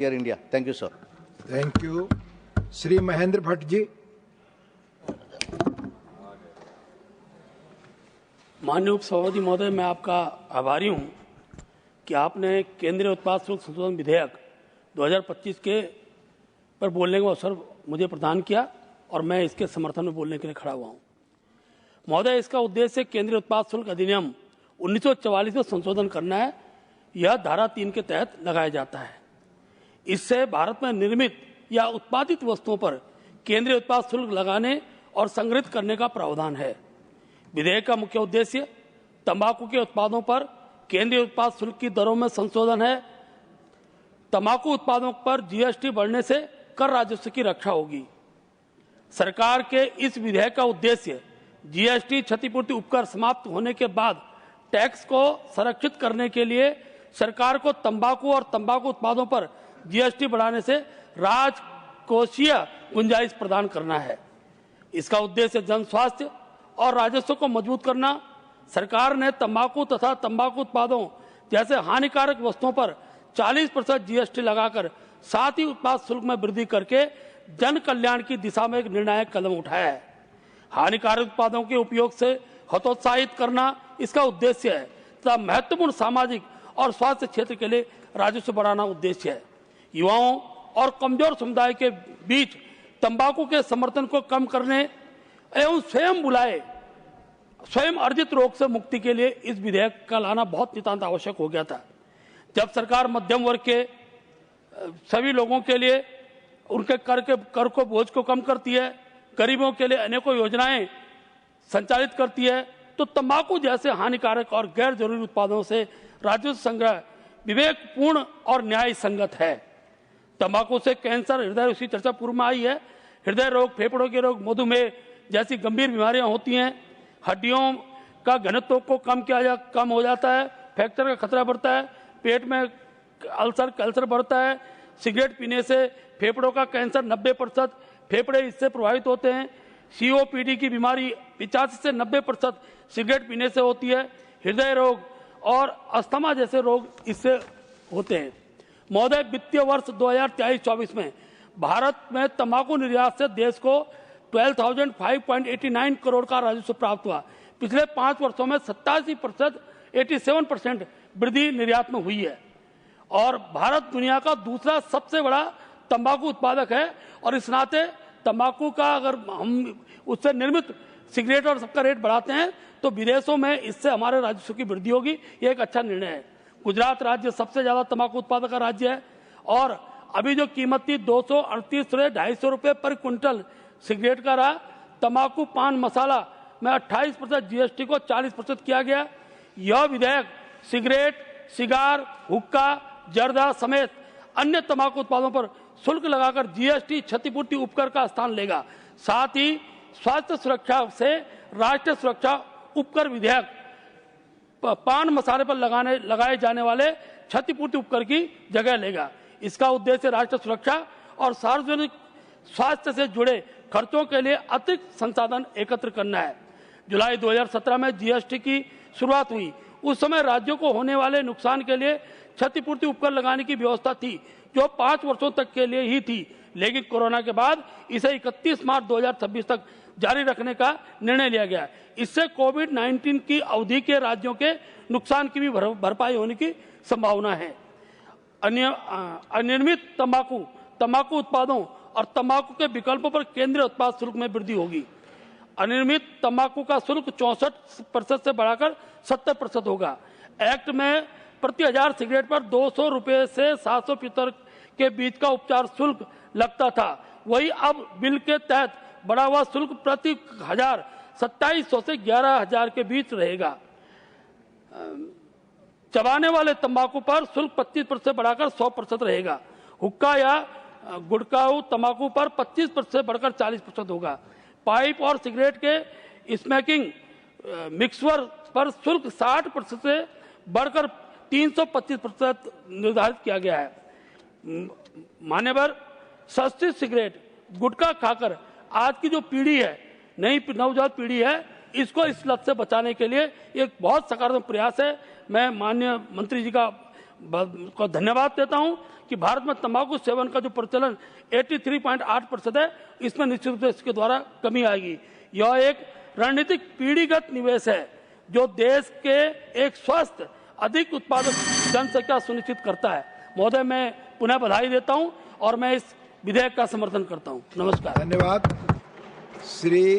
Here India. Thank you, sir. Thank you. Shri Mahendra Bhatt ji. माननीय उपसभापति महोदय, मैं आपका आभारी हूं कि आपने केंद्रीय उत्पाद शुल्क संशोधन विधेयक 2025 के पर बोलने का अवसर मुझे प्रदान किया और मैं इसके समर्थन में बोलने के लिए खड़ा हुआ हूं। महोदय, इसका उद्देश्य केंद्रीय उत्पाद शुल्क अधिनियम 1944 में संशोधन करना है। यह धारा 3 के तहत लगाया जाता है। इससे भारत में निर्मित या उत्पादित वस्तुओं पर केंद्रीय उत्पाद शुल्क लगाने और संग्रहित करने का प्रावधान है। विधेयक का मुख्य उद्देश्य तंबाकू के उत्पादों पर केंद्रीय उत्पाद शुल्क की दरों में संशोधन है। तंबाकू उत्पादों पर जीएसटी बढ़ने से कर राजस्व की रक्षा होगी। सरकार के इस विधेयक का उद्देश्य जीएसटी क्षतिपूर्ति उपकर समाप्त होने के बाद टैक्स को संरक्षित करने के लिए सरकार को तंबाकू और तंबाकू उत्पादों पर जीएसटी बढ़ाने से राजकोषीय गुंजाइश प्रदान करना है। इसका उद्देश्य जन स्वास्थ्य और राजस्व को मजबूत करना। सरकार ने तंबाकू तथा तंबाकू उत्पादों जैसे हानिकारक वस्तुओं पर 40% जीएसटी लगाकर साथ ही उत्पाद शुल्क में वृद्धि करके जन कल्याण की दिशा में एक निर्णायक कदम उठाया है। हानिकारक उत्पादों के उपयोग से हतोत्साहित करना इसका उद्देश्य है तथा महत्वपूर्ण सामाजिक और स्वास्थ्य क्षेत्र के लिए राजस्व बढ़ाना उद्देश्य है। युवाओं और कमजोर समुदाय के बीच तंबाकू के समर्थन को कम करने एवं स्वयं अर्जित रोग से मुक्ति के लिए इस विधेयक का लाना बहुत नितांत आवश्यक हो गया था। जब सरकार मध्यम वर्ग के सभी लोगों के लिए उनके कर को बोझ को कम करती है, गरीबों के लिए अनेकों योजनाएं संचालित करती है, तो तंबाकू जैसे हानिकारक और गैर जरूरी उत्पादों से राजस्व संग्रह विवेकपूर्ण और न्याय संगत है। तंबाकू से कैंसर, हृदय, उसकी चर्चा पूर्व में आई है, हृदय रोग, फेफड़ों के रोग, मधुमेह जैसी गंभीर बीमारियां होती हैं। हड्डियों का घनत्व को कम हो जाता है, फ्रैक्चर का खतरा बढ़ता है, पेट में अल्सर बढ़ता है। सिगरेट पीने से फेफड़ों का कैंसर 90% फेफड़े इससे प्रभावित होते हैं। सीओपीडी की बीमारी 85 से 90% सिगरेट पीने से होती है। हृदय रोग और अस्थमा जैसे रोग इससे होते हैं। महोदय, वित्तीय वर्ष 2023-24 में भारत में तंबाकू निर्यात से देश को 12,589 करोड़ का राजस्व प्राप्त हुआ। पिछले 5 वर्षों में 87% वृद्धि निर्यात में हुई है और भारत दुनिया का दूसरा सबसे बड़ा तंबाकू उत्पादक है। और इस नाते तंबाकू का अगर हम उससे निर्मित सिगरेट और सबका रेट बढ़ाते हैं तो विदेशों में इससे हमारे राजस्व की वृद्धि होगी। ये एक अच्छा निर्णय है। गुजरात राज्य सबसे ज्यादा तंबाकू उत्पादक का राज्य है और अभी जो कीमत थी 238 से 250 रुपये पर क्विंटल सिगरेट का रहा। तंबाकू, पान मसाला में 28% जीएसटी को 40% किया गया। यह विधेयक सिगरेट, सिगार, हुक्का, जर्दा समेत अन्य तंबाकू उत्पादों पर शुल्क लगाकर जीएसटी क्षतिपूर्ति उपकर का स्थान लेगा। साथ ही स्वास्थ्य सुरक्षा से राष्ट्रीय सुरक्षा उपकर विधेयक पान मसाले पर लगाए जाने वाले क्षतिपूर्ति उपकर की जगह लेगा। इसका उद्देश्य राष्ट्रीय सुरक्षा और सार्वजनिक स्वास्थ्य से जुड़े खर्चों के लिए अतिरिक्त संसाधन एकत्र करना है। जुलाई 2017 में जीएसटी की शुरुआत हुई। उस समय राज्यों को होने वाले नुकसान के लिए क्षतिपूर्ति उपकर लगाने की व्यवस्था थी जो 5 वर्षों तक के लिए ही थी, लेकिन कोरोना के बाद इसे 31 मार्च 2026 तक जारी रखने का निर्णय लिया गया। इससे कोविड-19 की अवधि के राज्यों के नुकसान की भी भरपाई होने की संभावना है। अनियमित तंबाकू उत्पादों और तंबाकू के विकल्पों पर केंद्रीय उत्पाद शुल्क में वृद्धि होगी। अनियमित तंबाकू का शुल्क 64% से बढ़ाकर 70% होगा। एक्ट में प्रति 1000 सिगरेट पर 200 रुपये से 775 के बीच का उपचार शुल्क लगता था। वही अब बिल के तहत बढ़ा हुआ शुल्क प्रति 1000 2700 से 11,000 के बीच रहेगा। चबाने वाले तंबाकू पर शुल्क 25% बढ़ाकर 100% रहेगा। हुक्का या गुटखाऊ तंबाकू पर 25% से बढ़कर 40% होगा। पाइप और सिगरेट के स्मोकिंग मिक्सर पर शुल्क 60% से बढ़कर 325% निर्धारित किया गया है। मान्यवर, सस्ती सिगरेट, गुटखा खाकर आज की जो पीढ़ी है, नई नवजात पीढ़ी है, इसको इस लत से बचाने के लिए एक बहुत सकारात्मक प्रयास है। मैं माननीय मंत्री जी का को धन्यवाद देता हूं कि भारत में तंबाकू सेवन का जो प्रचलन 83.8% है, इसमें निश्चित रूप से इसके द्वारा कमी आएगी। यह एक रणनीतिक पीढ़ीगत निवेश है जो देश के एक स्वस्थ अधिक उत्पादक जनसंख्या सुनिश्चित करता है। महोदय, मैं पुनः बधाई देता हूं और मैं इस विधेयक का समर्थन करता हूं। नमस्कार। धन्यवाद। श्री